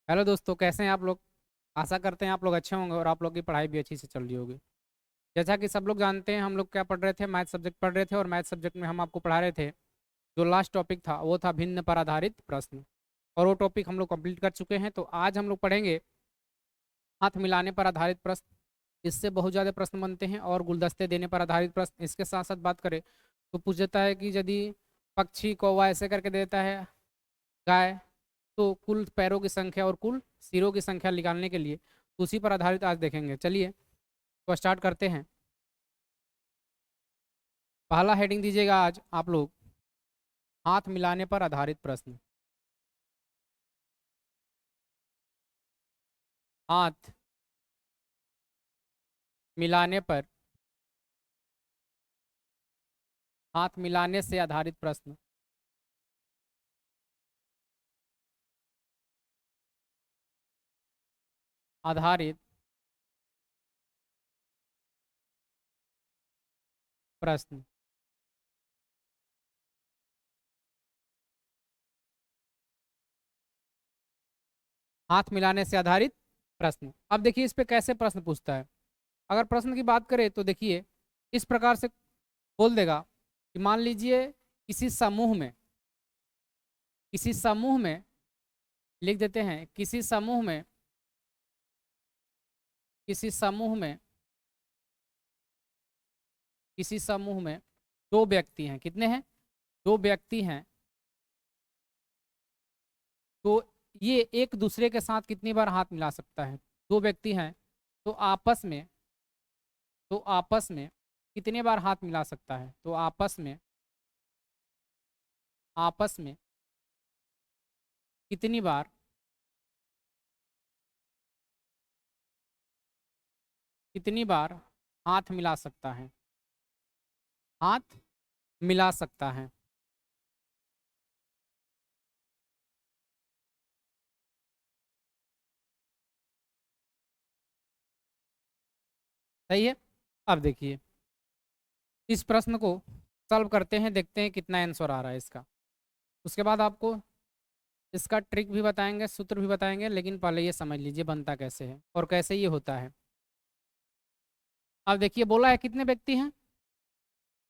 Hello दोस्तों, कैसे हैं आप लोग। आशा करते हैं आप लोग अच्छे होंगे और आप लोग की पढ़ाई भी अच्छी से चल रही होगी। जैसा कि सब लोग जानते हैं, हम लोग क्या पढ़ रहे थे, मैथ सब्जेक्ट पढ़ रहे थे और मैथ सब्जेक्ट में हम आपको पढ़ा रहे थे। जो लास्ट टॉपिक था वो था भिन्न पर आधारित प्रश्न। और वो टॉपिक हम लोग कंप्लीट कर चुके हैं। तो आज हम लोग पढ़ेंगे हाथ मिलाने पर आधारित प्रश्न। इससे बहुत ज़्यादा प्रश्न बनते हैं। और गुलदस्ते देने पर आधारित प्रश्न। इसके साथ साथ बात करें तो पूछ देता है कि यदि पक्षी कौवा ऐसे करके देता है गाय, तो कुल पैरों की संख्या और कुल सिरों की संख्या निकालने के लिए उसी पर आधारित आज देखेंगे। चलिए तो स्टार्ट करते हैं। पहला हेडिंग दीजिएगा आज आप लोग, हाथ मिलाने पर आधारित प्रश्न। हाथ मिलाने पर, हाथ मिलाने से आधारित प्रश्न। आधारित प्रश्न। हाथ मिलाने से आधारित प्रश्न। अब देखिए इस पे कैसे प्रश्न पूछता है। अगर प्रश्न की बात करें तो देखिए इस प्रकार से बोल देगा कि मान लीजिए किसी समूह में, किसी समूह में लिख देते हैं, किसी समूह में, किसी समूह में, किसी समूह में दो व्यक्ति हैं। कितने हैं? दो व्यक्ति हैं। तो ये एक दूसरे के साथ कितनी बार हाथ मिला सकता है? दो व्यक्ति हैं तो आपस में, तो आपस में कितने बार हाथ मिला सकता है? तो आपस में, आपस में कितनी बार, कितनी बार हाथ मिला सकता है? हाथ मिला सकता है। सही है। अब देखिए इस प्रश्न को सॉल्व करते हैं, देखते हैं कितना आंसर आ रहा है इसका। उसके बाद आपको इसका ट्रिक भी बताएंगे, सूत्र भी बताएंगे, लेकिन पहले ये समझ लीजिए बनता कैसे है और कैसे ये होता है। अब देखिए बोला है कितने व्यक्ति हैं?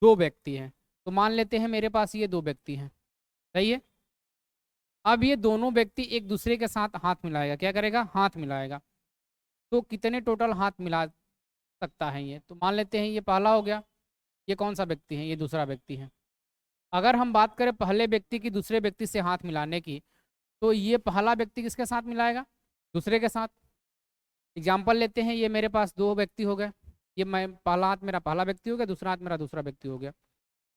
दो व्यक्ति हैं। तो मान लेते हैं मेरे पास ये दो व्यक्ति हैं। सही है। अब ये दोनों व्यक्ति एक दूसरे के साथ हाथ मिलाएगा। क्या करेगा? हाथ मिलाएगा। तो कितने टोटल हाथ मिला सकता है ये? तो मान लेते हैं ये पहला हो गया। ये कौन सा व्यक्ति है? ये दूसरा व्यक्ति है। अगर हम बात करें पहले व्यक्ति की दूसरे व्यक्ति से हाथ मिलाने की, तो ये पहला व्यक्ति किसके साथ मिलाएगा? दूसरे के साथ। एग्जाम्पल लेते हैं, ये मेरे पास दो व्यक्ति हो गए। ये मैं पहला हाथ मेरा पहला व्यक्ति हो गया, दूसरा हाथ मेरा दूसरा व्यक्ति हो गया।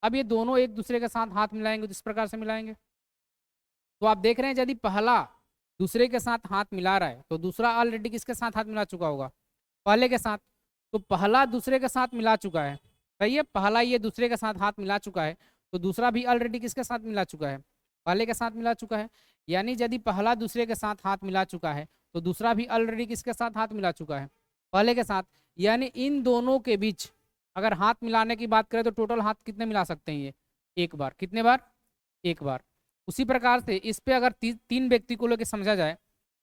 अब ये दोनों एक दूसरे के साथ हाथ मिलाएंगे तो इस प्रकार से मिलाएंगे। तो आप देख रहे हैं यदि पहला दूसरे के साथ हाथ मिला रहा है तो दूसरा ऑलरेडी किसके साथ हाथ मिला चुका होगा? पहले के साथ। तो पहला दूसरे के साथ मिला चुका है। सही है। पहला ये दूसरे के साथ हाथ मिला चुका है तो दूसरा भी ऑलरेडी किसके साथ मिला चुका है? पहले के साथ मिला चुका है। यानी यदि पहला दूसरे के साथ हाथ मिला चुका है तो दूसरा भी ऑलरेडी किसके साथ हाथ मिला चुका है? पहले के साथ। यानी इन दोनों के बीच अगर हाथ मिलाने की बात करें तो टोटल हाथ कितने मिला सकते हैं ये? एक बार। कितने बार? एक बार। उसी प्रकार से इस पे अगर तीन व्यक्ति को लेकर समझा जाए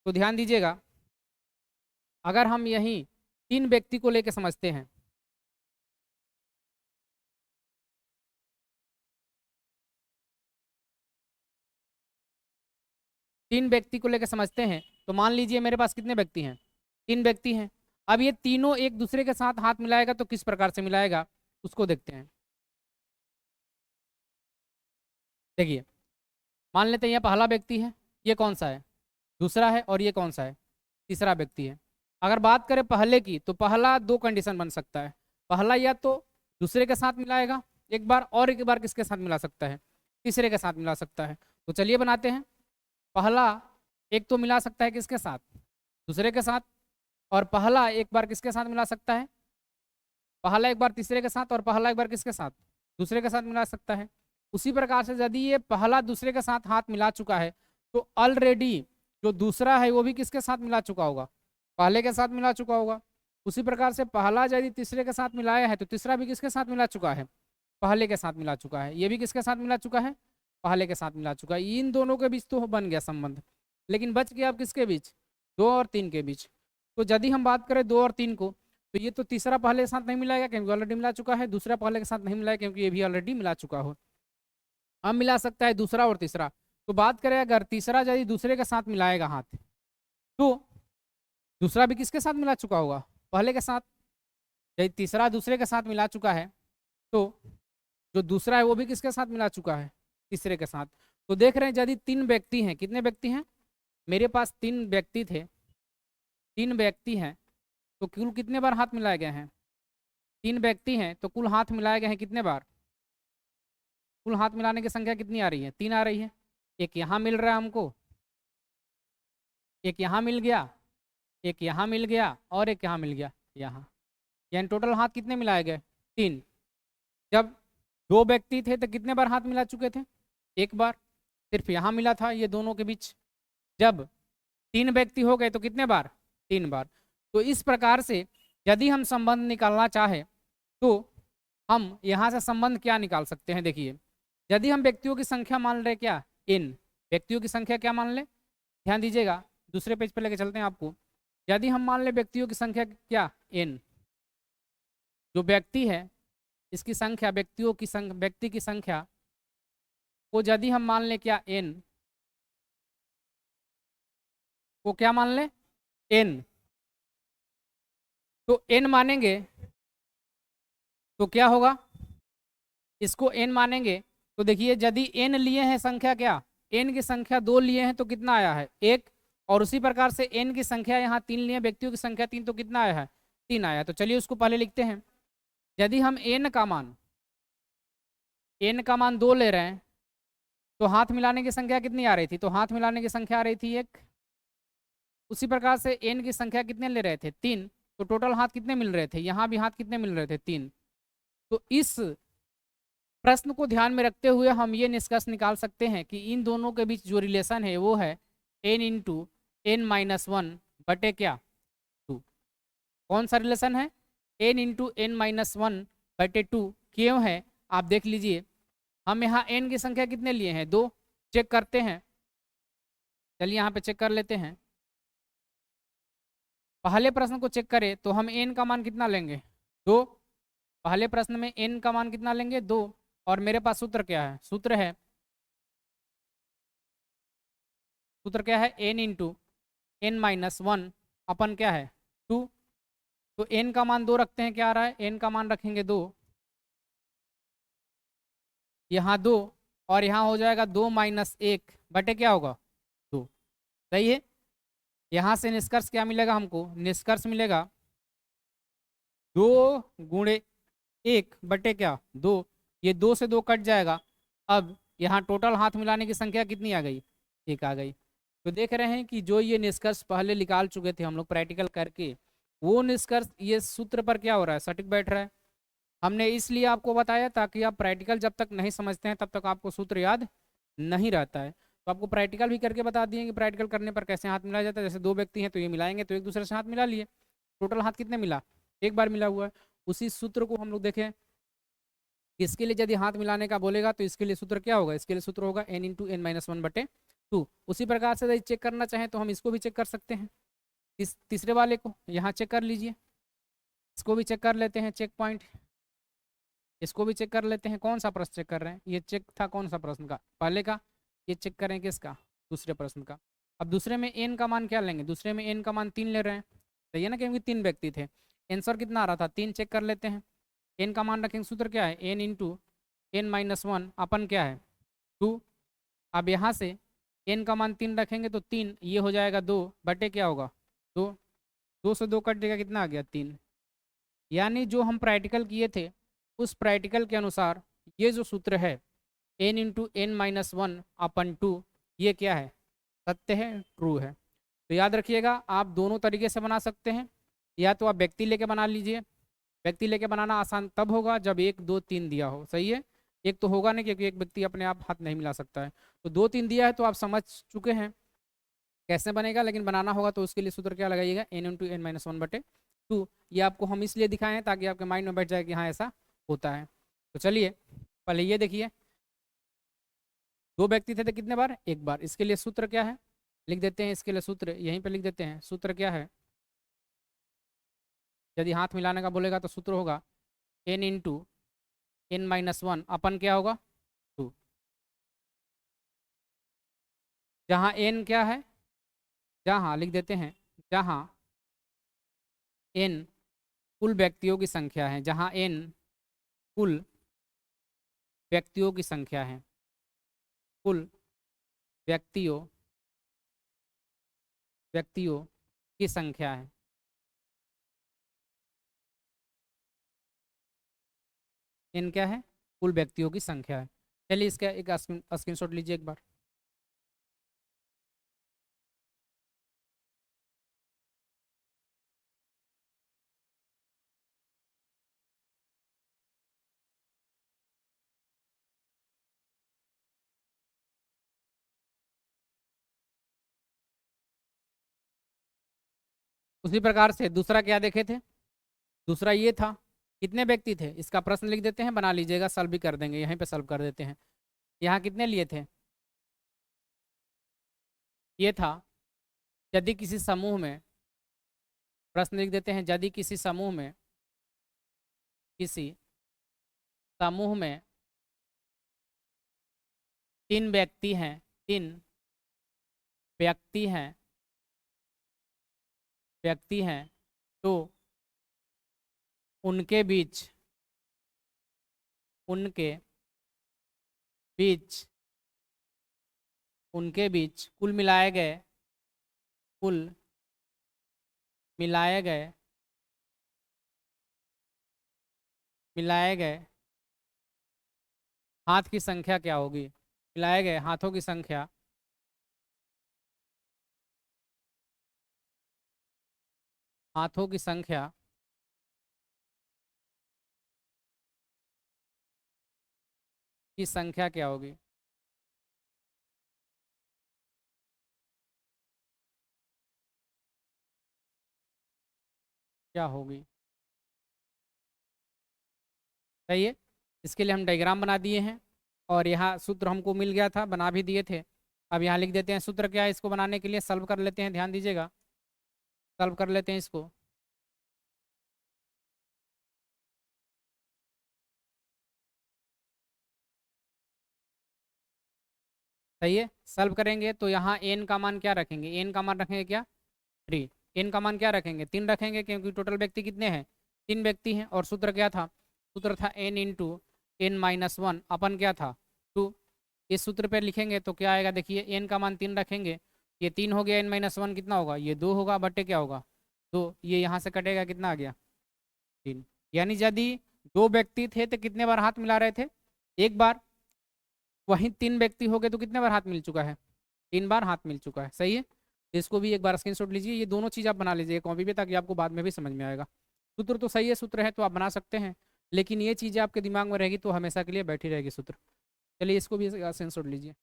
तो ध्यान दीजिएगा, अगर हम यहीं तीन व्यक्ति को लेकर समझते हैं, तीन व्यक्ति को लेकर समझते हैं तो मान लीजिए मेरे पास कितने व्यक्ति हैं? तीन व्यक्ति हैं। अब ये तीनों एक दूसरे के साथ हाथ मिलाएगा तो किस प्रकार से मिलाएगा उसको देखते हैं। देखिए मान लेते हैं ये पहला व्यक्ति है, ये कौन सा है? दूसरा है। और ये कौन सा है? तीसरा व्यक्ति है। अगर बात करें पहले की तो पहला दो कंडीशन बन सकता है। पहला या तो दूसरे के साथ मिलाएगा एक बार, और एक बार किसके साथ मिला सकता है? तीसरे के साथ मिला सकता है। तो चलिए बनाते हैं। पहला एक तो मिला सकता है किसके साथ? दूसरे के साथ। और पहला एक बार किसके साथ मिला सकता है? पहला एक बार तीसरे के साथ और पहला एक बार किसके साथ? दूसरे के साथ मिला सकता है। उसी प्रकार से यदि ये पहला दूसरे के साथ हाथ मिला चुका है तो ऑलरेडी जो दूसरा है वो भी किसके साथ मिला चुका होगा? पहले के साथ मिला चुका होगा। उसी प्रकार से पहला यदि तीसरे के साथ मिलाया है तो तीसरा भी किसके साथ मिला चुका है? पहले के साथ मिला चुका है। ये भी किसके साथ मिला चुका है? पहले के साथ मिला चुका है। इन दोनों के बीच तो बन गया संबंध। लेकिन बच गया अब किसके बीच? 2 और 3 के बीच। तो यदि हम बात करें 2 और 3 को, तो ये तो तीसरा पहले के साथ नहीं मिलाएगा क्योंकि ऑलरेडी मिला चुका है, दूसरा पहले के साथ नहीं मिलाएगा क्योंकि ये भी ऑलरेडी मिला चुका हो। अब मिला सकता है दूसरा और तीसरा। तो बात करें अगर तीसरा यदि दूसरे के साथ मिलाएगा हाथ, तो दूसरा भी किसके साथ मिला चुका होगा? पहले के साथ। यदि तीसरा दूसरे के साथ मिला चुका है, तो जो दूसरा है वो भी किसके साथ मिला चुका है? तीसरे के साथ। तो देख रहे हैं यदि 3 व्यक्ति हैं, कितने व्यक्ति हैं? मेरे पास 3 व्यक्ति थे, 3 व्यक्ति हैं, तो कुल कितने बार हाथ मिलाए गए हैं? 3 व्यक्ति हैं तो कुल हाथ मिलाए गए हैं कितने बार? कुल हाथ मिलाने की संख्या कितनी आ रही है? 3 आ रही है। एक यहाँ मिल रहा है हमको, एक यहाँ मिल गया, एक यहाँ मिल गया और एक यहाँ मिल गया यहाँ, यानी टोटल हाथ कितने मिलाए गए? 3। जब 2 व्यक्ति थे तो कितने बार हाथ मिला चुके थे? 1 बार, सिर्फ यहाँ मिला था ये दोनों के बीच। जब 3 व्यक्ति हो गए तो कितने बार? 3 बार। तो इस प्रकार से यदि हम संबंध निकालना चाहे तो हम यहाँ से संबंध क्या निकाल सकते हैं? देखिए, यदि हम व्यक्तियों की संख्या मान रहे क्या? n, व्यक्तियों की संख्या क्या मान ले? ध्यान दीजिएगा, दूसरे पेज पर लेके चलते हैं आपको। यदि हम मान ले व्यक्तियों की संख्या क्या? n, जो व्यक्ति है इसकी संख्या, व्यक्ति की संख्या को यदि हम मान ले क्या? n को क्या मान ले? n। तो n मानेंगे तो क्या होगा? इसको n मानेंगे तो देखिए, यदि n लिए हैं संख्या क्या? n की संख्या 2 लिए हैं तो कितना आया है? 1। और उसी प्रकार से n की संख्या यहाँ 3 लिए, व्यक्तियों की संख्या 3, तो कितना आया है? 3 आया। तो चलिए उसको पहले लिखते हैं। यदि हम n का मान 2 ले रहे हैं तो हाथ मिलाने की संख्या कितनी आ रही थी? तो हाथ मिलाने की संख्या आ रही थी 1। उसी प्रकार से n की संख्या कितने ले रहे थे? 3। तो टोटल हाथ कितने मिल रहे थे? यहाँ भी हाथ कितने मिल रहे थे? 3। तो इस प्रश्न को ध्यान में रखते हुए हम ये निष्कर्ष निकाल सकते हैं कि इन दोनों के बीच जो रिलेशन है वो है n इंटू n माइनस 1 बटे क्या? 2। कौन सा रिलेशन है? n इंटू n माइनस 1 बटे 2। क्यों है आप देख लीजिए। हम यहाँ n की संख्या कितने लिए हैं? 2। चेक करते हैं, चलिए यहाँ पे चेक कर लेते हैं। पहले प्रश्न को चेक करें तो हम n का मान कितना लेंगे? 2। पहले प्रश्न में n का मान कितना लेंगे? 2। और मेरे पास सूत्र क्या है? सूत्र क्या है? n इंटू n माइनस 1 अपन क्या है? 2। तो n का मान 2 रखते हैं, क्या आ रहा है? n का मान रखेंगे 2, यहाँ 2 और यहाँ हो जाएगा 2 माइनस 1 बटे क्या होगा? 2। सही है। यहाँ से निष्कर्ष क्या मिलेगा हमको? निष्कर्ष मिलेगा 2 गुणे 1 बटे क्या? 2। ये 2 से 2 कट जाएगा। अब यहाँ टोटल हाथ मिलाने की संख्या कितनी आ गई? 1 आ गई। तो देख रहे हैं कि जो ये निष्कर्ष पहले निकाल चुके थे हम लोग प्रैक्टिकल करके, वो निष्कर्ष ये सूत्र पर क्या हो रहा है? सटीक बैठ रहा है। हमने इसलिए आपको बताया ताकि आप प्रैक्टिकल जब तक नहीं समझते हैं तब तक आपको सूत्र याद नहीं रहता है। तो आपको प्रैक्टिकल भी करके बता दिए कि प्रैक्टिकल करने पर कैसे हाथ मिलाया जाता है। जैसे 2 व्यक्ति हैं तो ये मिलाएंगे तो एक दूसरे से हाथ मिला लिए, टोटल हाथ कितने मिला? 1 बार मिला हुआ है। उसी सूत्र को हम लोग देखें, इसके लिए यदि हाथ मिलाने का बोलेगा तो इसके लिए सूत्र क्या होगा? इसके लिए सूत्र होगा n इंटू n माइनस 1 बटे 2। उसी प्रकार से यदि चेक करना चाहें तो हम इसको भी चेक कर सकते हैं। इस तीसरे वाले को यहाँ चेक कर लीजिए, इसको भी चेक कर लेते हैं, चेक पॉइंट इसको भी चेक कर लेते हैं। कौन सा प्रश्न चेक कर रहे हैं? ये चेक था कौन सा प्रश्न का? पहले का। ये चेक करें किसका? दूसरे प्रश्न का। अब दूसरे में n का मान क्या लेंगे? दूसरे में n का मान 3 ले रहे हैं, सही है ना, क्योंकि 3 व्यक्ति थे। आंसर कितना आ रहा था? 3। चेक कर लेते हैं। n का मान रखेंगे, सूत्र क्या है? n इंटू n माइनस 1 अपन क्या है? 2। अब यहाँ से n का मान 3 रखेंगे तो 3, ये हो जाएगा 2 बटे क्या होगा? 2। 2 से 2 कट देगा, कितना आ गया? 3। यानी जो हम प्रैक्टिकल किए थे उस प्रैक्टिकल के अनुसार ये जो सूत्र है n इंटू n माइनस 1 अपन 2, ये क्या है? सत्य है, ट्रू है। तो याद रखिएगा, आप दोनों तरीके से बना सकते हैं। या तो आप व्यक्ति लेके बना लीजिए। व्यक्ति लेके बनाना आसान तब होगा जब 1 2 3 दिया हो, सही है। एक तो होगा नहीं क्योंकि एक व्यक्ति अपने आप हाथ नहीं मिला सकता है। तो 2 3 दिया है तो आप समझ चुके हैं कैसे बनेगा, लेकिन बनाना होगा तो उसके लिए सूत्र क्या लगाइएगा? n इंटू n माइनस 1 बटे 2। ये आपको हम इसलिए दिखाए हैं ताकि आपके माइंड में बैठ जाए कि हाँ ऐसा होता है। तो चलिए पहले ये देखिए, 2 व्यक्ति थे तो कितने बार? 1 बार। इसके लिए सूत्र क्या है? लिख देते हैं इसके लिए सूत्र, यहीं पे लिख देते हैं। सूत्र क्या है? यदि हाथ मिलाने का बोलेगा तो सूत्र होगा n इंटू n-1 अपन क्या होगा 2। जहाँ n क्या है, जहाँ लिख देते हैं, जहाँ n कुल व्यक्तियों की संख्या है, जहाँ n कुल व्यक्तियों की संख्या है, कुल व्यक्तियों व्यक्तियों की संख्या है। n क्या है? कुल व्यक्तियों की संख्या है। चलिए इसका एक स्क्रीनशॉट लीजिए एक बार। उसी प्रकार से दूसरा क्या देखे थे? दूसरा ये था, कितने व्यक्ति थे, इसका प्रश्न लिख देते हैं, बना लीजिएगा, सॉल्व भी कर देंगे, यहीं पे सॉल्व कर देते हैं। यहाँ कितने लिए थे? ये था, यदि किसी समूह में, प्रश्न लिख देते हैं, यदि किसी समूह में, किसी समूह में 3 व्यक्ति हैं, 3 व्यक्ति हैं, व्यक्ति हैं, तो उनके बीच, उनके बीच, उनके बीच कुल मिलाए गए, कुल मिलाए गए, मिलाए गए हाथ की संख्या क्या होगी? मिलाए गए हाथों की संख्या, हाथों की संख्या की संख्या क्या होगी? क्या होगी? सही है। इसके लिए हम डायग्राम बना दिए हैं, और यहाँ सूत्र हमको मिल गया था, बना भी दिए थे। अब यहाँ लिख देते हैं सूत्र क्या है, इसको बनाने के लिए सॉल्व कर लेते हैं, ध्यान दीजिएगा, सॉल्व कर लेते हैं इसको। सही है, सॉल्व करेंगे तो यहाँ n का मान क्या रखेंगे? n का मान रखेंगे क्या? 3। n का मान क्या रखेंगे? 3 रखेंगे, क्योंकि टोटल व्यक्ति कितने हैं? 3 व्यक्ति हैं। और सूत्र क्या था? सूत्र था n इंटू n-1 अपन क्या था 2। इस सूत्र पे लिखेंगे तो क्या आएगा, देखिए n का मान 3 रखेंगे, ये 3 हो गया, n-1 कितना होगा? ये 2 होगा, बटे क्या होगा 2, ये यहाँ से कटेगा, कितना आ गया 3। यानी यदि 2 व्यक्ति थे तो कितने बार हाथ मिला रहे थे? एक बार। वहीं 3 व्यक्ति हो गए तो कितने बार हाथ मिल चुका है? 3 बार हाथ मिल चुका है। सही है, इसको भी एक बार स्क्रीनशॉट लीजिए, ये दोनों चीज़ आप बना लीजिए कॉपी पे, ताकि आपको बाद में भी समझ में आएगा। सूत्र तो सही है, सूत्र है तो आप बना सकते हैं, लेकिन ये चीज़ें आपके दिमाग में रहेगी तो हमेशा के लिए बैठी रहेगी सूत्र। चलिए इसको भी स्क्रीनशॉट लीजिए।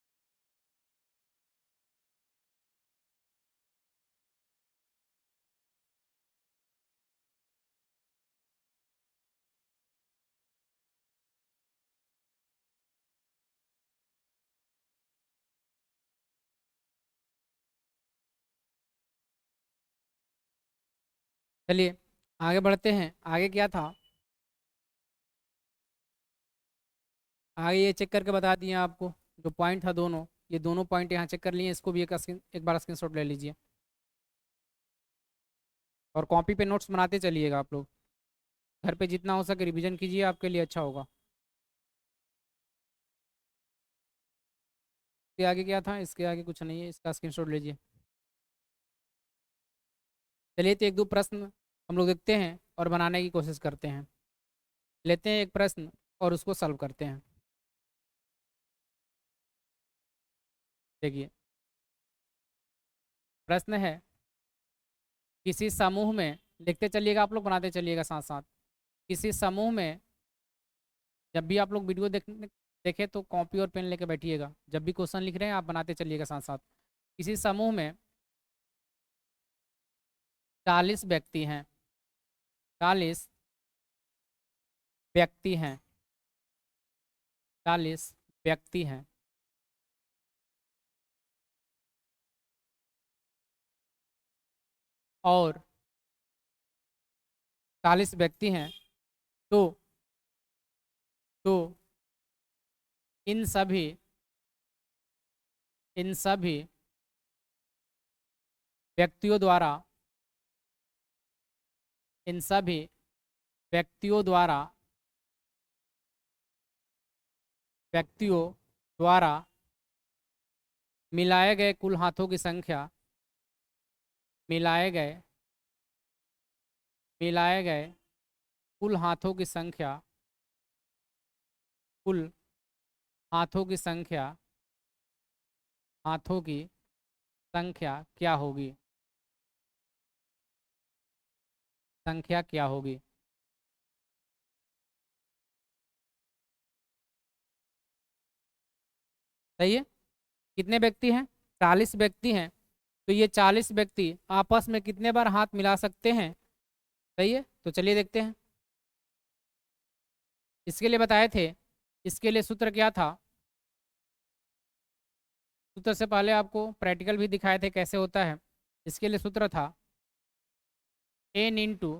चलिए आगे बढ़ते हैं। आगे क्या था, आगे ये चेक करके बता दिए आपको, जो पॉइंट था दोनों, ये दोनों पॉइंट यहाँ चेक कर लिए, इसको भी एक बार स्क्रीनशॉट ले लीजिए, और कॉपी पे नोट्स बनाते चलिएगा आप लोग, घर पे जितना हो सके रिवीजन कीजिए, आपके लिए अच्छा होगा। इसके आगे क्या था? इसके आगे कुछ नहीं है, इसका स्क्रीनशॉट लीजिए। चलिए तो एक दो प्रश्न हम लोग देखते हैं और बनाने की कोशिश करते हैं। लेते हैं एक प्रश्न और उसको सॉल्व करते हैं। देखिए प्रश्न है, किसी समूह में, लिखते चलिएगा आप लोग, बनाते चलिएगा साथ साथ। किसी समूह में, जब भी आप लोग वीडियो देखें तो कॉपी और पेन लेके बैठिएगा, जब भी क्वेश्चन लिख रहे हैं आप बनाते चलिएगा साथ साथ। किसी समूह में 40 व्यक्ति हैं, 40 व्यक्ति हैं, 40 व्यक्ति हैं। और 40 व्यक्ति हैं तो इन सभी व्यक्तियों द्वारा इन सभी व्यक्तियों द्वारा व्यक्तियों द्वारा मिलाए गए कुल हाथों की संख्या मिलाए गए कुल हाथों की संख्या कुल हाथों की संख्या हाथों की संख्या क्या होगी? संख्या क्या होगी? सही है। कितने व्यक्ति हैं? 40 व्यक्ति हैं। तो ये 40 व्यक्ति आपस में कितने बार हाथ मिला सकते हैं? सही है। तो चलिए देखते हैं। इसके लिए बताए थे, इसके लिए सूत्र क्या था? सूत्र से पहले आपको प्रैक्टिकल भी दिखाए थे कैसे होता है। इसके लिए सूत्र था n इंटू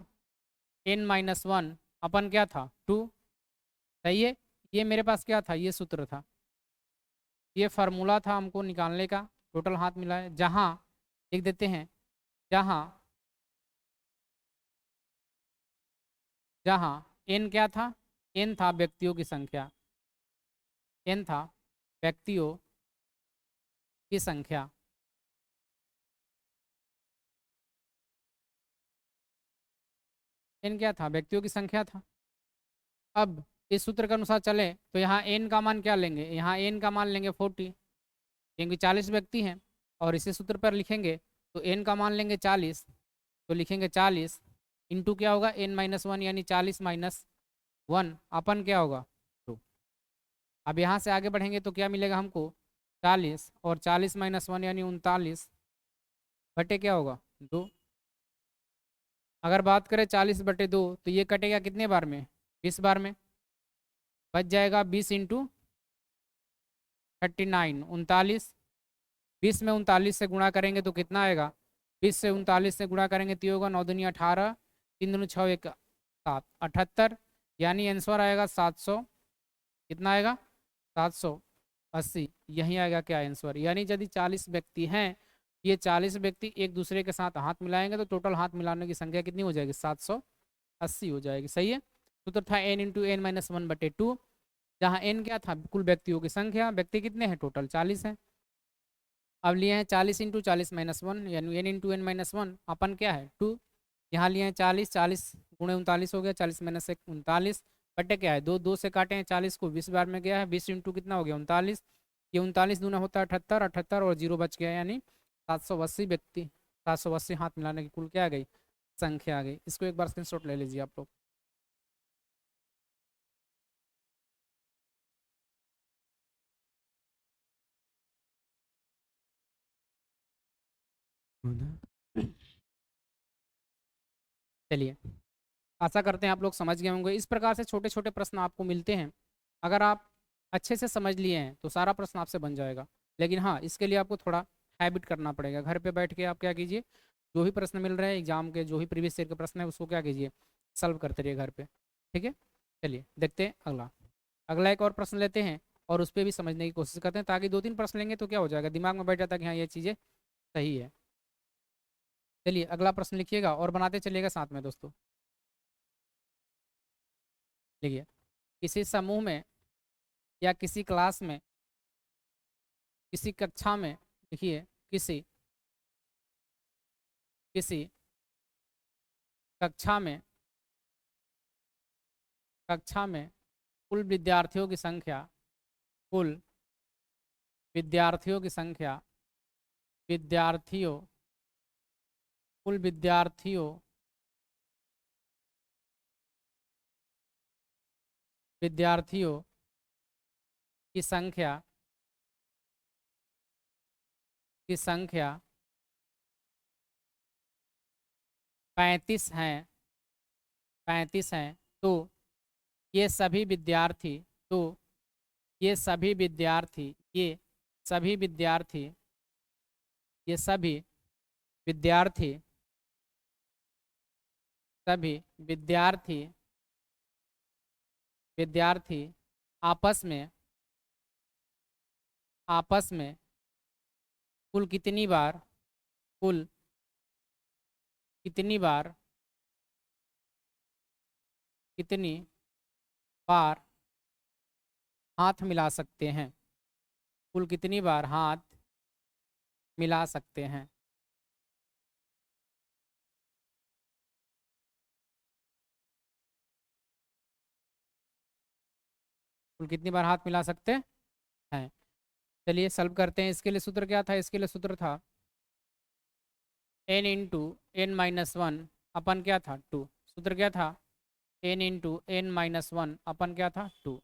n-1 अपन क्या था 2। सही है। ये मेरे पास क्या था? ये सूत्र था, ये फार्मूला था हमको निकालने का टोटल हाथ मिलाए। जहाँ लिख देते हैं, जहाँ जहाँ n क्या था? n था व्यक्तियों की संख्या, n था व्यक्तियों की संख्या। n क्या था? व्यक्तियों की संख्या था। अब इस सूत्र के अनुसार चले तो यहाँ n का मान क्या लेंगे? यहाँ n का मान लेंगे 40, क्योंकि 40 व्यक्ति हैं। और इसी सूत्र पर लिखेंगे तो n का मान लेंगे 40, तो लिखेंगे 40 इंटू क्या होगा? n-1 यानी 40 माइनस 1 अपन क्या होगा 2। अब यहाँ से आगे बढ़ेंगे तो क्या मिलेगा हमको? 40 और 40-1 यानी 39 बटे क्या होगा 2। अगर बात करें 40/2 तो ये कटेगा कितने बार में? 20 बार में। बच जाएगा 20 इंटू 39 39। 20 में 39 से गुणा करेंगे तो कितना आएगा? 20 से 39 से गुणा करेंगे तो ये होगा 9 दूनी 18, 3 दूनी 6 1 7 78, यानी आंसर आएगा 700। कितना आएगा? 780। यही आएगा क्या आंसर? यानी यदि 40 व्यक्ति हैं, ये 40 व्यक्ति एक दूसरे के साथ हाथ मिलाएंगे तो टोटल हाथ मिलाने की संख्या कितनी हो जाएगी? 780 हो जाएगी। सही है। सूत्र था n इंटू n-1/2, जहाँ n क्या था? कुल व्यक्तियों की संख्या। व्यक्ति कितने हैं? टोटल 40 हैं। अब लिए हैं 40 इंटू 40-1 यानी n इंटू n-1 अपन क्या है 2। यहाँ लिए हैं 40, 40 गुणे 39 हो गया, 40-1 39 बटे क्या है 2, 2 से काटे हैं 40 को 20 बार में गया है, 20 इंटू कितना हो गया 39। ये 39 दूना होता है 78, 78 और 0 बच गया, यानी 780 व्यक्ति, 780 हाथ मिलाने की कुल क्या आ गई? संख्या आ गई। इसको एक बार स्क्रीनशॉट ले लीजिए आप लोग। चलिए, आशा करते हैं आप लोग समझ गए होंगे। इस प्रकार से छोटे छोटे प्रश्न आपको मिलते हैं। अगर आप अच्छे से समझ लिए हैं तो सारा प्रश्न आपसे बन जाएगा। लेकिन हाँ, इसके लिए आपको थोड़ा हैबिट करना पड़ेगा। घर पे बैठ के आप क्या कीजिए, जो भी प्रश्न मिल रहे हैं एग्जाम के, जो भी प्रीवियस ईयर के प्रश्न है उसको क्या कीजिए, सॉल्व करते रहिए घर पे। ठीक है। चलिए देखते हैं अगला। अगला एक और प्रश्न लेते हैं और उस पर भी समझने की कोशिश करते हैं, ताकि 2-3 प्रश्न लेंगे तो क्या हो जाएगा, दिमाग में बैठ जाता है कि हाँ ये चीज़ें सही है। चलिए अगला प्रश्न लिखिएगा और बनाते चलिएगा साथ में दोस्तों। लिखिए, किसी समूह में या किसी क्लास में, किसी कक्षा में, देखिए किसी किसी कक्षा में कुल विद्यार्थियों की संख्या, कुल विद्यार्थियों की संख्या, विद्यार्थियों कुल विद्यार्थियों की संख्या 35 हैं, 35 हैं। तो ये सभी विद्यार्थी तो ये सभी विद्यार्थी ये सभी विद्यार्थी ये सभी विद्यार्थी सभी विद्यार्थी विद्यार्थी आपस में कुल कितनी बार कुल कितनी बार कितनी बार हाथ मिला सकते हैं, कुल कितनी बार हाथ मिला सकते हैं। कुल कितनी बार हाथ मिला सकते हैं। चलिए सॉल्व करते हैं। इसके लिए सूत्र क्या था, इसके लिए सूत्र था n into n minus one अपन क्या था 2। सूत्र क्या था n into n minus one अपन क्या था 2।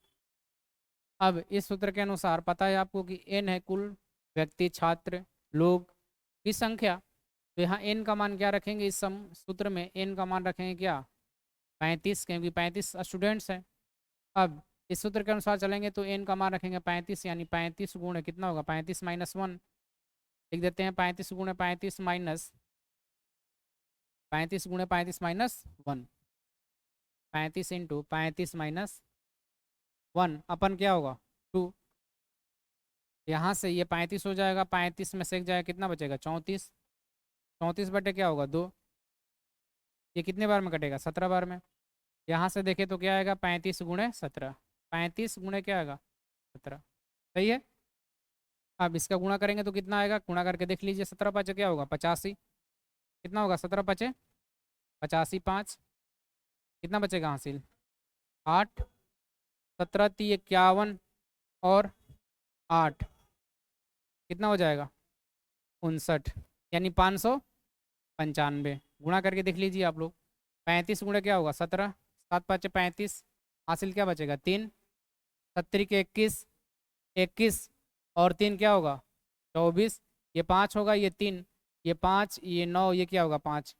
अब इस सूत्र के अनुसार पता है आपको कि n है कुल व्यक्ति छात्र लोग की संख्या। तो यहाँ n का मान क्या रखेंगे, इस सूत्र में n का मान रखेंगे क्या 35, क्योंकि 35 स्टूडेंट्स हैं। अब इस सूत्र के अनुसार चलेंगे तो n का मान रखेंगे 35, यानी 35 गुणे कितना होगा 35 माइनस वन लिख देते हैं। 35 गुणे 35 माइनस 35 गुणे 35 minus one, 35 into 35 minus one अपन क्या होगा 2। यहाँ से ये 35 हो जाएगा, 35 में से एक जाएगा कितना बचेगा 34, 34 बटे क्या होगा 2। ये कितने बार में कटेगा 17 बार में। यहाँ से देखें तो क्या आएगा 35 गुणे 17, 35 गुणे क्या आएगा 17, सही है। अब इसका गुणा करेंगे तो कितना आएगा, गुणा करके देख लीजिए। 17 पचे क्या होगा 85, कितना होगा 17 पचे 85, 5 कितना बचेगा हासिल 8, 17 × 51 और 8 कितना हो जाएगा 59, यानी 595। गुणा करके देख लीजिए आप लोग। 35 गुणे क्या होगा 17, 7 5 35, हासिल क्या बचेगा 3, 70 के 21, 21 और 3 क्या होगा 24, ये 5 होगा, ये 3, ये 5, ये 9, ये क्या होगा 5।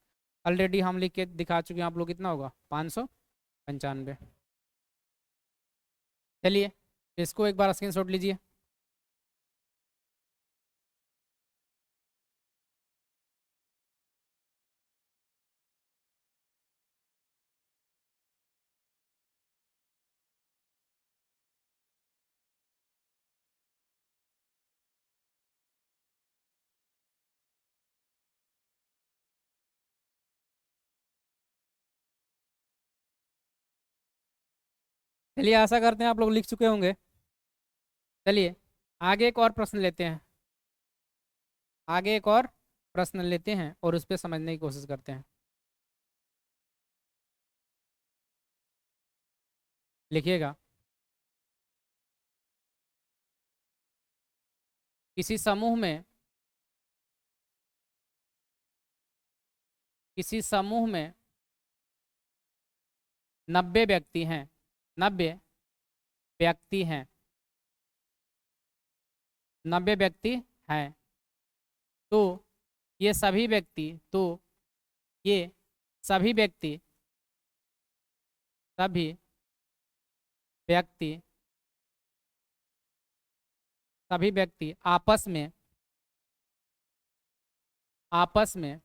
ऑलरेडी हम लिख के दिखा चुके हैं आप लोग, कितना होगा 595। चलिए इसको एक बार स्क्रीनशॉट लीजिए। चलिए आशा करते हैं आप लोग लिख चुके होंगे। चलिए आगे एक और प्रश्न लेते हैं, आगे एक और प्रश्न लेते हैं और उस पर समझने की कोशिश करते हैं। लिखिएगा, किसी समूह में 90 व्यक्ति हैं, 90 व्यक्ति हैं, 90 व्यक्ति हैं। तो ये सभी व्यक्ति सभी व्यक्ति सभी व्यक्ति आपस में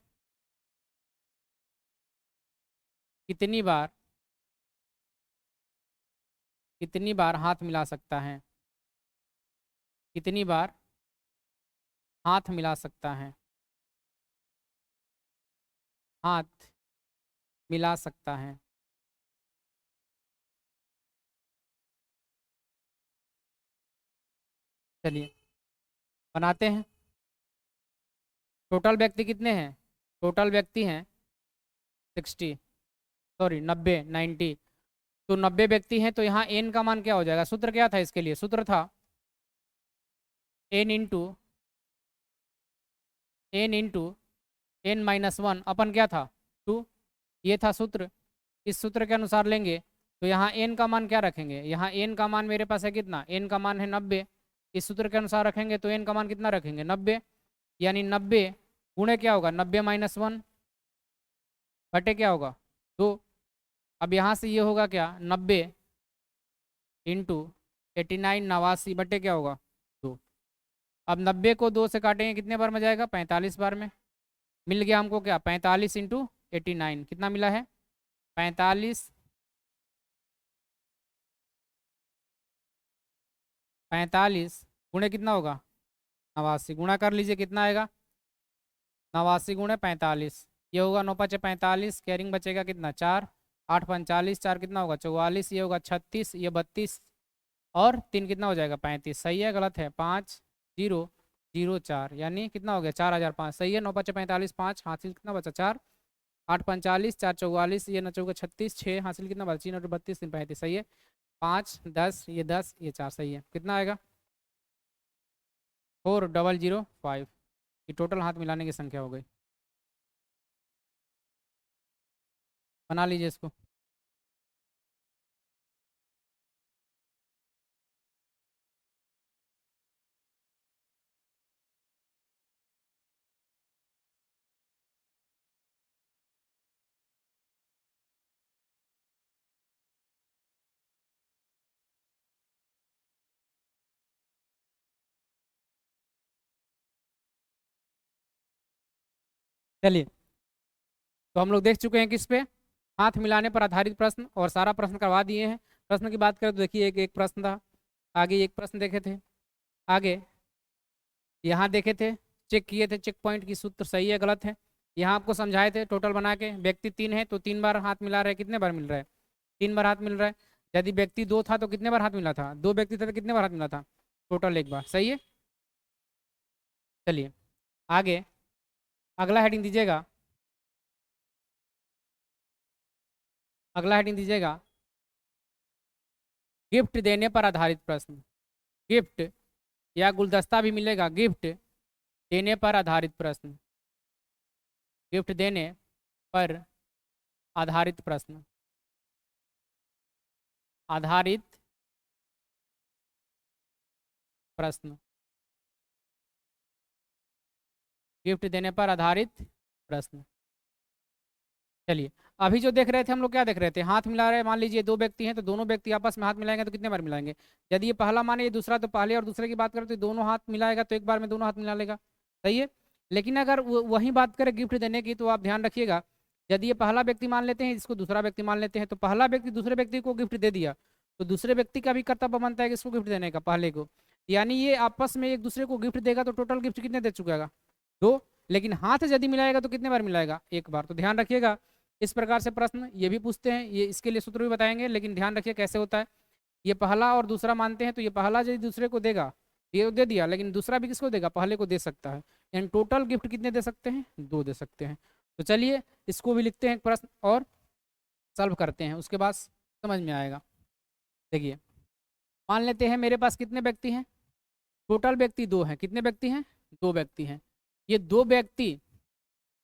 कितनी बार हाथ मिला सकता है, कितनी बार हाथ मिला सकता है, हाथ मिला सकता है। चलिए बनाते हैं। टोटल व्यक्ति कितने हैं, टोटल व्यक्ति हैं 90। तो 90 व्यक्ति हैं, तो यहाँ n का मान क्या हो जाएगा, सूत्र क्या था इसके लिए, सूत्र था n into n minus one अपन क्या था 2, ये था सूत्र। इस सूत्र के अनुसार लेंगे तो यहाँ n का मान क्या रखेंगे, यहाँ n का मान मेरे पास है कितना, n का मान है 90। इस सूत्र के अनुसार रखेंगे तो n का मान कितना रखेंगे 90, यानी 90 गुणे क्या होगा 90 माइनस वन बटे क्या होगा 2। अब यहाँ से ये होगा क्या 90 इंटू 89 89 बटे क्या होगा 2। अब 90 को 2 से काटेंगे कितने बार में जाएगा 45 बार में। मिल गया हमको क्या 45 इंटू 89 कितना मिला है 45 45 गुणे कितना होगा 89, गुणा कर लीजिए कितना आएगा 89 गुणे 45, ये होगा 9 5 45, कैरिंग बचेगा कितना 4, 8 45, 4 कितना होगा 44, ये होगा 36, ये 32 और 3 कितना हो जाएगा 35। सही है गलत है 5004, यानी कितना हो गया 4005। सही है 9 5 45, 5 हासिल कितना बचा 4, 8 45, 4 44, ये 9 चौका 36, 6 हासिल कितना बचा 3 और 32 3 35। सही है 5 10, ये 10 ये 4। सही है कितना आएगा 4005। ये टोटल हाथ मिलाने की संख्या हो गई। बना लीजिए इसको। चलिए, तो हम लोग देख चुके हैं किस पे, हाथ मिलाने पर आधारित प्रश्न, और सारा प्रश्न करवा दिए हैं। प्रश्न की बात करें तो देखिए एक प्रश्न था, आगे एक प्रश्न देखे थे, आगे यहाँ देखे थे, चेक किए थे, चेक पॉइंट की सूत्र सही है गलत है, यहाँ आपको समझाए थे टोटल बना के। व्यक्ति 3 है तो 3 बार हाथ मिला रहे, कितने बार मिल रहा है 3 बार हाथ मिल रहा है। यदि व्यक्ति 2 था तो कितने बार हाथ मिला था, 2 व्यक्ति थे तो कितने बार हाथ मिला था, टोटल 1 बार। सही है। चलिए आगे अगला हेडिंग दीजिएगा, अगला हेडिंग दीजिएगा गिफ्ट देने पर आधारित प्रश्न। गिफ्ट या गुलदस्ता भी मिलेगा, गिफ्ट देने पर आधारित प्रश्न, गिफ्ट देने पर आधारित प्रश्न, आधारित प्रश्न, गिफ्ट देने पर आधारित प्रश्न। चलिए अभी जो देख रहे थे हम लोग, क्या देख रहे थे, हाथ मिला रहे हैं। मान लीजिए 2 व्यक्ति हैं तो दोनों व्यक्ति आपस में हाथ मिलाएंगे तो कितने बार मिलाएंगे। यदि ये पहला माने ये दूसरा, तो पहले और दूसरे की बात करें तो दोनों हाथ मिलाएगा तो 1 बार में दोनों हाथ मिला लेगा। सही है। लेकिन अगर वही बात करें गिफ्ट देने की, तो आप ध्यान रखिएगा, यदि ये पहला व्यक्ति मान लेते हैं, इसको दूसरा व्यक्ति मान लेते हैं, तो पहला व्यक्ति दूसरे व्यक्ति को गिफ्ट दे दिया, तो दूसरे व्यक्ति का भी कर्तव्य बनता है कि इसको गिफ्ट देने का, पहले को। यानी ये आपस में एक दूसरे को गिफ्ट देगा तो टोटल गिफ्ट कितने दे चुकेगा 2। लेकिन हाथ यदि मिलाएगा तो कितने बार मिलाएगा 1 बार। तो ध्यान रखिएगा, इस प्रकार से प्रश्न ये भी पूछते हैं, ये इसके लिए सूत्र भी बताएंगे, लेकिन ध्यान रखिए कैसे होता है। ये पहला और दूसरा मानते हैं तो ये पहला यदि दूसरे को देगा, ये दे दिया, लेकिन दूसरा भी किसको देगा, पहले को दे सकता है। यानी टोटल गिफ्ट कितने दे सकते हैं 2 दे सकते हैं। तो चलिए इसको भी लिखते हैं प्रश्न और सॉल्व करते हैं, उसके बाद समझ में आएगा। देखिए मान लेते हैं मेरे पास कितने व्यक्ति हैं, टोटल व्यक्ति 2 हैं। कितने व्यक्ति हैं 2 व्यक्ति हैं। ये 2 व्यक्ति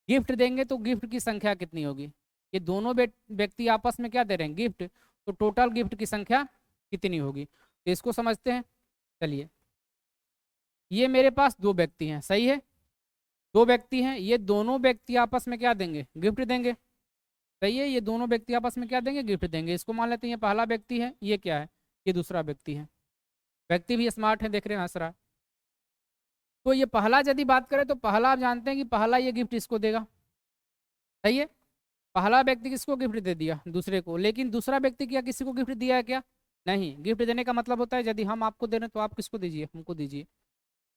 गिफ्ट देंगे तो गिफ्ट की संख्या कितनी होगी, ये दोनों व्यक्ति आपस में क्या दे रहे हैं गिफ्ट, तो टोटल गिफ्ट की संख्या कितनी होगी, तो इसको समझते हैं। चलिए ये मेरे पास 2 व्यक्ति हैं, सही है, 2 व्यक्ति हैं, ये दोनों व्यक्ति आपस में क्या देंगे गिफ्ट देंगे। सही है, ये दोनों व्यक्ति आपस में क्या देंगे गिफ्ट देंगे। इसको मान लेते हैं ये पहला व्यक्ति है, ये क्या है ये दूसरा व्यक्ति है। व्यक्ति भी स्मार्ट है, देख रहे हैं हंस रहा है। तो ये पहला यदि बात करें तो पहला आप जानते हैं कि पहला ये गिफ्ट इसको देगा। सही है, पहला व्यक्ति किसको गिफ्ट दे दिया दूसरे को, लेकिन दूसरा व्यक्ति क्या किसी को गिफ्ट दिया है क्या, नहीं। गिफ्ट देने का मतलब होता है यदि हम आपको दे रहे हैं तो आप किसको दीजिए, हमको दीजिए।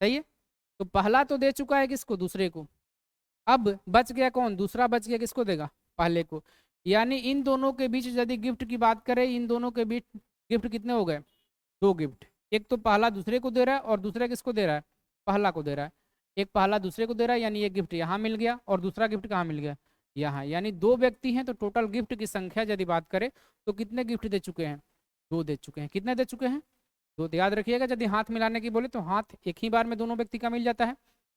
सही है, तो पहला तो दे चुका है किसको, दूसरे को। अब बच गया कौन, दूसरा बच गया, किसको देगा पहले को। यानी इन दोनों के बीच यदि गिफ्ट की बात करें, इन दोनों के बीच गिफ्ट कितने हो गए 2 गिफ्ट। एक तो पहला दूसरे को दे रहा है और दूसरा किसको दे रहा है, पहला को दे रहा है। एक पहला दूसरे को दे रहा है, यानी एक गिफ्ट यहाँ मिल गया और दूसरा गिफ्ट कहाँ मिल गया यहाँ। यानी 2 व्यक्ति हैं तो टोटल गिफ्ट की संख्या यदि बात करें तो कितने गिफ्ट दे चुके हैं 2 दे चुके हैं। कितने दे चुके हैं 2। याद रखिएगा, यदि हाथ मिलाने की बोले तो हाथ एक ही बार में दोनों व्यक्ति का मिल जाता है,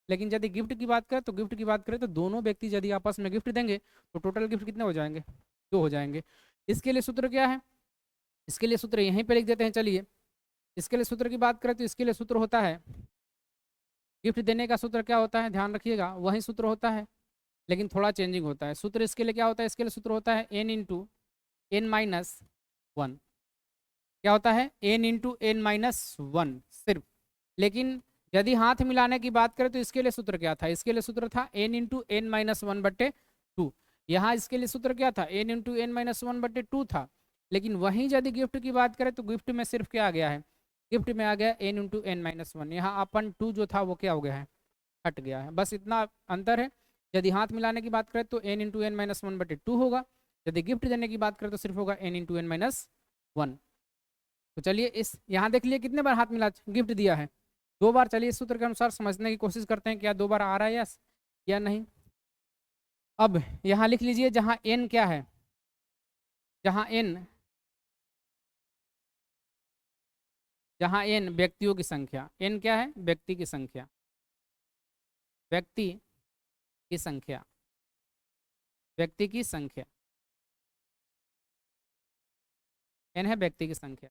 लेकिन यदि गिफ्ट की बात करें तो गिफ्ट की बात करें तो दोनों व्यक्ति यदि आपस में गिफ्ट देंगे तो टोटल गिफ्ट कितने हो जाएंगे 2 हो जाएंगे। इसके लिए सूत्र क्या है, इसके लिए सूत्र यहीं पे लिख देते हैं। चलिए इसके लिए सूत्र की बात करें तो इसके लिए सूत्र होता है, गिफ्ट देने का सूत्र क्या होता है ध्यान रखिएगा, वही सूत्र होता है लेकिन थोड़ा चेंजिंग होता है। सूत्र इसके लिए क्या होता है, इसके लिए सूत्र होता है n इंटू एन माइनस 1। क्या होता है n इंटू एन माइनस 1 सिर्फ। लेकिन यदि हाथ मिलाने की बात करें तो इसके लिए सूत्र क्या था, इसके लिए सूत्र था n इंटू एन माइनस 1/2। यहाँ इसके लिए सूत्र क्या था, n into n minus one बटे टू था। लेकिन वहीं यदि गिफ्ट की बात करें तो गिफ्ट में सिर्फ क्या आ गया है, गिफ्ट में आ गया n into n minus one. यहाँ अपन टू जो था वो क्या हो गया है, हट गया है। बस इतना अंतर है। यदि हाथ मिलाने की बात करें तो n into n minus one बटे टू होगा, यदि गिफ्ट देने की बात करें तो सिर्फ होगा n into n minus one. तो चलिए इस यहाँ देख लिए कितने बार हाथ मिला, गिफ्ट दिया है 2 बार। चलिए इस सूत्र के अनुसार समझने की कोशिश करते हैं क्या 2 बार आ रहा है या नहीं। अब यहाँ लिख लीजिए जहाँ n क्या है, जहाँ n व्यक्तियों की संख्या, n क्या है, व्यक्ति की संख्या, व्यक्ति की संख्या, व्यक्ति की संख्या, n है व्यक्ति की संख्या।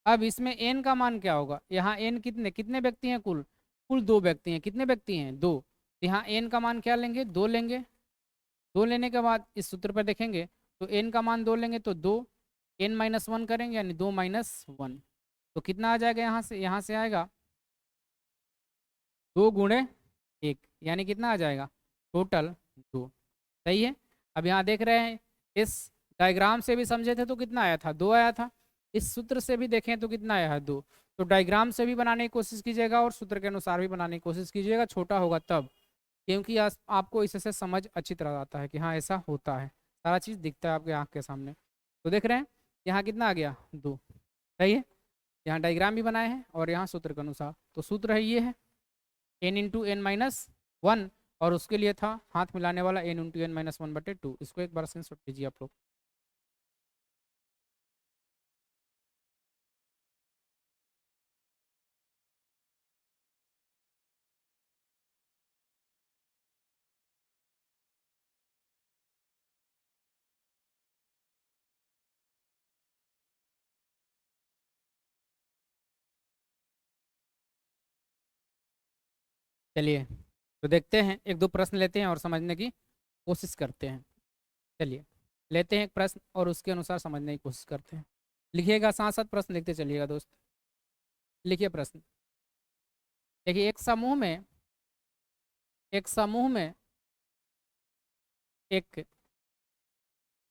अब इसमें n का मान क्या होगा, यहाँ n कितने कितने व्यक्ति हैं, कुल कुल 2 व्यक्ति हैं। कितने व्यक्ति हैं, 2। यहाँ n का मान क्या लेंगे, 2 लेंगे। 2 लेने के बाद इस सूत्र पर देखेंगे तो n का मान 2 लेंगे तो 2 n माइनस वन करेंगे यानी 2 माइनस वन। तो कितना आ जाएगा, यहाँ से आएगा 2 गुणे 1 यानी कितना आ जाएगा, टोटल 2। सही है। अब यहाँ देख रहे हैं इस डायग्राम से भी समझे थे तो कितना आया था, 2 आया था। इस सूत्र से भी देखें तो कितना आया है, 2। तो डायग्राम से भी बनाने की कोशिश कीजिएगा और सूत्र के अनुसार भी बनाने की कोशिश कीजिएगा, छोटा होगा तब, क्योंकि आपको इससे समझ अच्छी तरह आता है कि हाँ ऐसा होता है, सारा चीज़ दिखता है आपके आँख के सामने। तो देख रहे हैं यहाँ कितना आ गया, 2। सही है। यहाँ डायग्राम भी बनाए हैं और यहाँ सूत्र के अनुसार। तो सूत्र है ये है n into n minus one, और उसके लिए था हाथ मिलाने वाला n into n minus one बटे टू। इसको एक बार स्क्रीनशॉट लीजिए आप लोग। चलिए तो देखते हैं, एक दो प्रश्न लेते हैं और समझने की कोशिश करते हैं। चलिए लेते हैं एक प्रश्न और उसके अनुसार समझने की कोशिश करते हैं। लिखिएगा, साथ साथ प्रश्न लिखते चलिएगा दोस्त। लिखिए प्रश्न। देखिए एक समूह में एक समूह में एक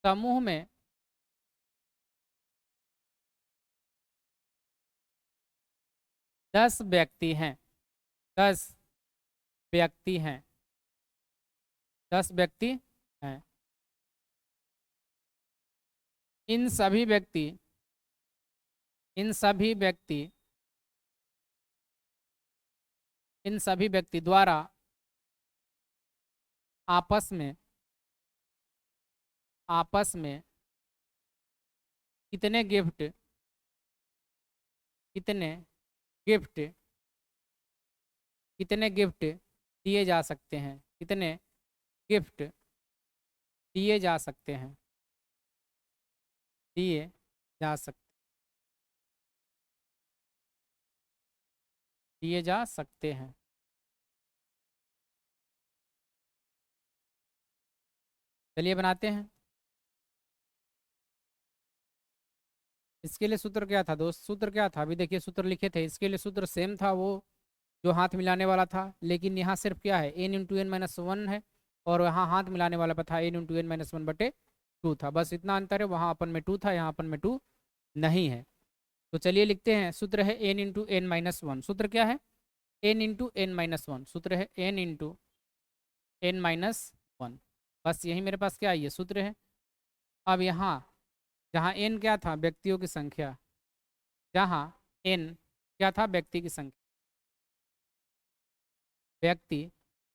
समूह में 10 व्यक्ति हैं। 10 व्यक्ति हैं। 10 व्यक्ति हैं। इन सभी व्यक्ति इन सभी व्यक्ति इन सभी व्यक्ति द्वारा आपस में कितने गिफ्ट कितने गिफ्ट कितने गिफ्ट दिए जा सकते हैं, कितने गिफ्ट दिए जा सकते हैं, दिए जा सकते दिए जा सकते हैं। चलिए बनाते हैं। इसके लिए सूत्र क्या था दोस्त, सूत्र क्या था, अभी देखिए सूत्र लिखे थे। इसके लिए सूत्र सेम था, वो जो हाथ मिलाने वाला था, लेकिन यहाँ सिर्फ क्या है, n into n minus one है, और यहाँ हाथ मिलाने वाला पर था n into n minus one बटे टू था। बस इतना अंतर है, वहाँ अपन में 2 था, यहाँ अपन में 2 नहीं है। तो चलिए लिखते हैं, सूत्र है n into n minus one. सूत्र क्या है, n into n minus one. सूत्र है n into n minus one. बस यही मेरे पास क्या है, ये सूत्र है। अब यहाँ जहाँ n क्या था, व्यक्तियों की संख्या, जहाँ n क्या था, व्यक्ति की संख्या, व्यक्ति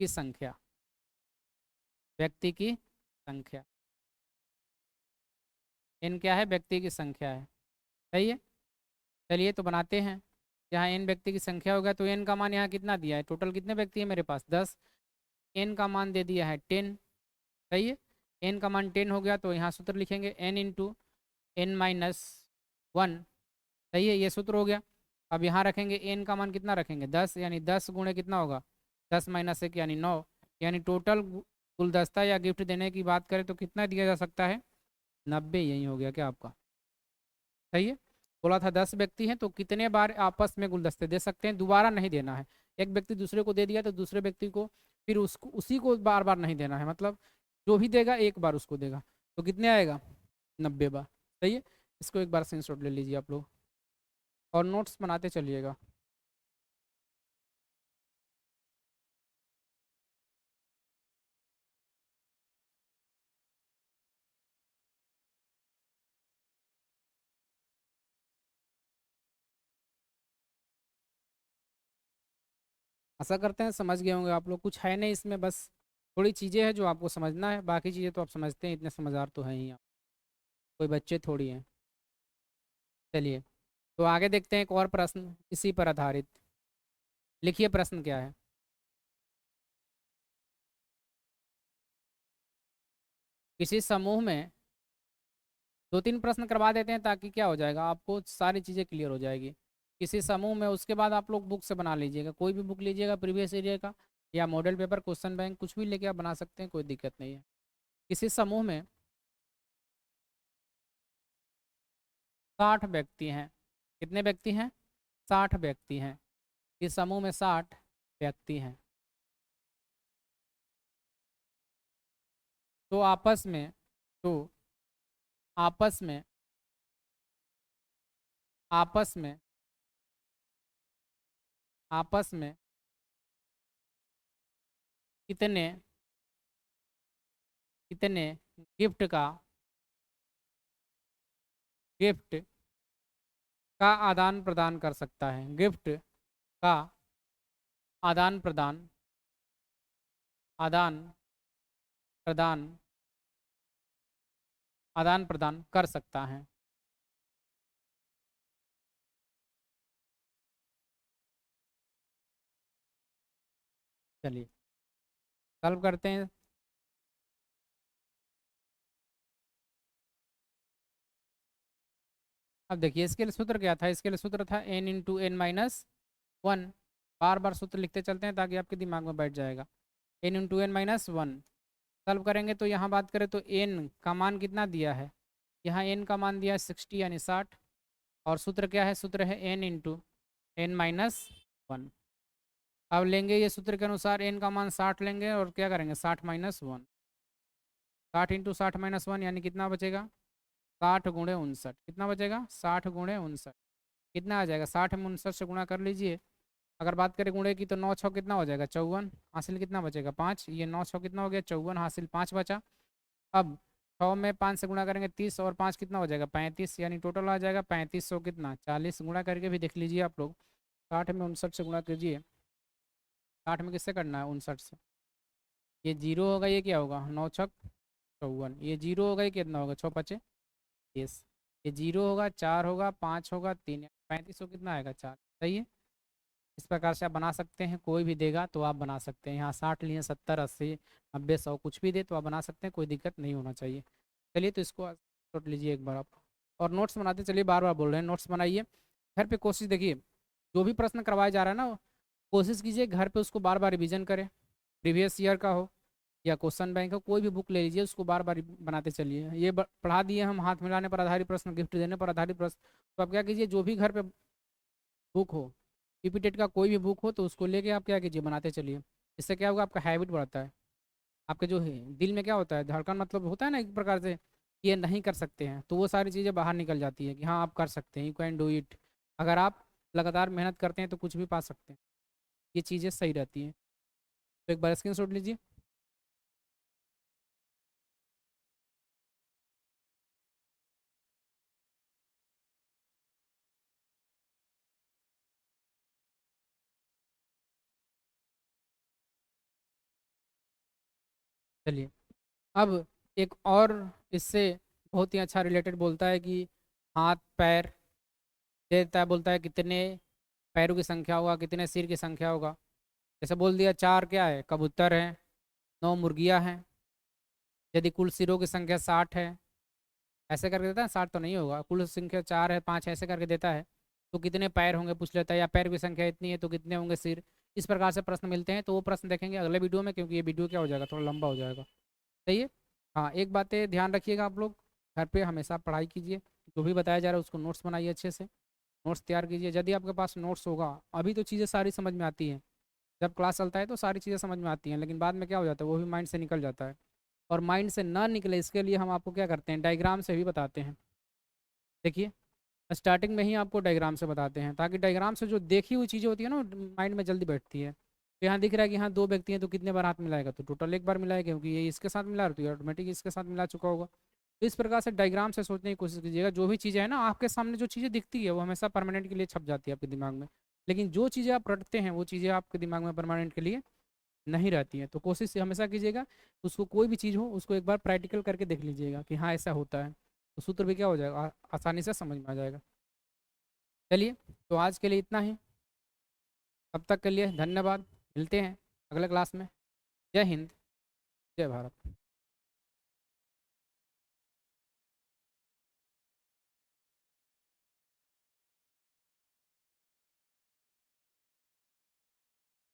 की संख्या, व्यक्ति की संख्या, n क्या है, व्यक्ति की संख्या है। सही है। चलिए तो बनाते हैं। जहाँ n व्यक्ति की संख्या होगा तो n का मान यहाँ कितना दिया है, टोटल कितने व्यक्ति है मेरे पास, 10। n का मान दे दिया है 10। सही है। n का मान 10 हो गया तो यहाँ सूत्र लिखेंगे n into n minus one. सही है, ये सूत्र हो गया। अब यहाँ रखेंगे n का मान कितना रखेंगे, 10, यानी 10 गुणे कितना होगा, 10 माइनस 1 यानी 9। यानी टोटल गुलदस्ता या गिफ्ट देने की बात करें तो कितना दिया जा सकता है, 90। यही हो गया क्या आपका। सही है। बोला था 10 व्यक्ति हैं तो कितने बार आपस में गुलदस्ते दे सकते हैं, दोबारा नहीं देना है। एक व्यक्ति दूसरे को दे दिया तो दूसरे व्यक्ति को फिर उसको उसी को बार बार नहीं देना है। मतलब जो भी देगा एक बार उसको देगा, तो कितने आएगा 90 बार। सही है, इसको एक बार स्क्रीनशॉट ले लीजिए आप लोग और नोट्स बनाते चलिएगा। आशा करते हैं समझ गए होंगे आप लोग, कुछ है नहीं इसमें, बस थोड़ी चीज़ें हैं जो आपको समझना है, बाकी चीज़ें तो आप समझते हैं, इतने समझदार तो हैं ही आप, कोई बच्चे थोड़ी हैं। चलिए, तो आगे देखते हैं एक और प्रश्न इसी पर आधारित। लिखिए प्रश्न क्या है। किसी समूह में, दो तीन प्रश्न करवा देते हैं ताकि क्या हो जाएगा, आपको सारी चीज़ें क्लियर हो जाएगी। किसी समूह में, उसके बाद आप लोग बुक से बना लीजिएगा, कोई भी बुक लीजिएगा प्रीवियस ईयर का, या मॉडल पेपर, क्वेश्चन बैंक, कुछ भी लेके आप बना सकते हैं, कोई दिक्कत नहीं है। किसी समूह में 60 व्यक्ति हैं। कितने व्यक्ति हैं? 60 व्यक्ति हैं। इस समूह में 60 व्यक्ति हैं। तो आपस में, तो आपस में, आपस में, आपस में कितने कितने गिफ्ट का आदान प्रदान कर सकता है? गिफ्ट का आदान प्रदान, आदान प्रदान, आदान प्रदान कर सकता है। चलिए सॉल्व करते हैं। अब देखिए इसके लिए सूत्र क्या था, इसके लिए सूत्र था n × n - 1। बार बार सूत्र लिखते चलते हैं ताकि आपके दिमाग में बैठ जाएगा। n × n - 1 सॉल्व करेंगे तो यहाँ बात करें तो n का मान कितना दिया है, यहाँ n का मान दिया है 60 यानी 60, और सूत्र क्या है, सूत्र है n × n - 1। अब लेंगे ये सूत्र के अनुसार n का मान 60 लेंगे और क्या करेंगे 60 - 1, 60 × 60 - 1 यानी कितना बचेगा 60 × 59। कितना बचेगा 60 × 59, कितना आ जाएगा 60 में 59 से गुणा कर लीजिए। अगर बात करें गुणे की तो 9 छः कितना हो जाएगा 54, हासिल कितना बचेगा 5, ये 9 छः कितना हो गया 54, हासिल 5 बचा। अब 6 में 5 से गुणा करेंगे 30 और 5 कितना हो जाएगा 35, यानी टोटल आ जाएगा 3500 कितना 40। गुणा करके भी देख लीजिए आप लोग, 60 में 59 से गुणा कीजिए, 60 में किससे करना है 59 से, ये जीरो होगा, ये क्या होगा 9 छक 54, ये जीरो होगा, ये कितना होगा 6 पचे 30, ये जीरो होगा 4 होगा 5 होगा 3, 3500 कितना आएगा 4। सही है, इस प्रकार से आप बना सकते हैं, कोई भी देगा तो आप बना सकते हैं। यहाँ 60 लिए 70 80 90 100 कुछ भी दे तो आप बना सकते हैं, कोई दिक्कत नहीं होना चाहिए। चलिए तो इसको नोट लीजिए एक बार आप, और नोट्स बनाते चलिए, बार बार बोल रहे हैं नोट्स बनाइए। घर पे कोशिश देखिए, जो भी प्रश्न करवाया जा रहा है ना, कोशिश कीजिए घर पे उसको बार बार रिवीजन करें, प्रीवियस ईयर का हो या क्वेश्चन बैंक हो, कोई भी बुक ले लीजिए, उसको बार बार बनाते चलिए। ये पढ़ा दिए हम हाथ मिलाने पर आधारित प्रश्न, गिफ्ट देने पर आधारित प्रश्न, तो आप क्या कीजिए, जो भी घर पे बुक हो, पीपीटेट का कोई भी बुक हो तो उसको लेके आप क्या कीजिए बनाते चलिए। इससे क्या होगा, आपका हैबिट बढ़ता है, आपके जो है दिल में क्या होता है धड़कन, मतलब होता है ना एक प्रकार से, ये नहीं कर सकते हैं, तो वो सारी चीज़ें बाहर निकल जाती है कि हाँ आप कर सकते हैं, यू कैन डू इट। अगर आप लगातार मेहनत करते हैं तो कुछ भी पा सकते हैं, ये चीज़ें सही रहती हैं। तो एक बार स्क्रीन शॉट लीजिए। चलिए, अब एक और इससे बहुत ही अच्छा रिलेटेड बोलता है कि हाथ पैर देता है, बोलता है कितने पैरों की संख्या होगा, कितने सिर की संख्या होगा। जैसे बोल दिया 4 क्या है कबूतर है, 9 मुर्गियाँ हैं, यदि कुल सिरों की संख्या 60 है, ऐसे करके देता है, 60 तो नहीं होगा, कुल संख्या 4 है 5 ऐसे करके देता है, तो कितने पैर होंगे पूछ लेता है, या पैर की संख्या इतनी है तो कितने होंगे सिर। इस प्रकार से प्रश्न मिलते हैं, तो वो प्रश्न देखेंगे अगले वीडियो में, क्योंकि ये वीडियो क्या हो जाएगा थोड़ा लंबा हो जाएगा। सही है। हाँ एक बातें ध्यान रखिएगा आप लोग, घर पे हमेशा पढ़ाई कीजिए, जो भी बताया जा रहा है उसको नोट्स बनाइए अच्छे से, नोट्स तैयार कीजिए। यदि आपके पास नोट्स होगा, अभी तो चीज़ें सारी समझ में आती हैं, जब क्लास चलता है तो सारी चीज़ें समझ में आती हैं, लेकिन बाद में क्या हो जाता है वो भी माइंड से निकल जाता है। और माइंड से ना निकले इसके लिए हम आपको क्या करते हैं, डायग्राम से भी बताते हैं। देखिए स्टार्टिंग में ही आपको डायग्राम से बताते हैं, ताकि डायग्राम से जो देखी हुई चीज़ें होती है ना माइंड में जल्दी बैठती है। तो यहाँ दिख रहा है कि हाँ दो व्यक्ति हैं, तो कितने बार हाथ मिलाएगा, तो टोटल एक बार मिलाएगा, क्योंकि ये इसके साथ मिला रहा है, तो ये ऑटोमेटिक इसके साथ मिला चुका होगा। तो इस प्रकार से डायग्राम से सोचने की कोशिश कीजिएगा। जो भी चीज़ें है ना आपके सामने, जो चीज़ें दिखती है वो हमेशा परमानेंट के लिए छप जाती है आपके दिमाग में, लेकिन जो चीज़ें आप रटते हैं वो चीज़ें आपके दिमाग में परमानेंट के लिए नहीं रहती हैं। तो कोशिश हमेशा कीजिएगा उसको, कोई भी चीज़ हो उसको एक बार प्रैक्टिकल करके देख लीजिएगा कि हाँ ऐसा होता है, तो सूत्र भी क्या हो जाएगा, आसानी से समझ में आ जाएगा। चलिए, तो आज के लिए इतना ही। तब तक के लिए धन्यवाद। मिलते हैं अगले क्लास में। जय हिंद, जय भारत।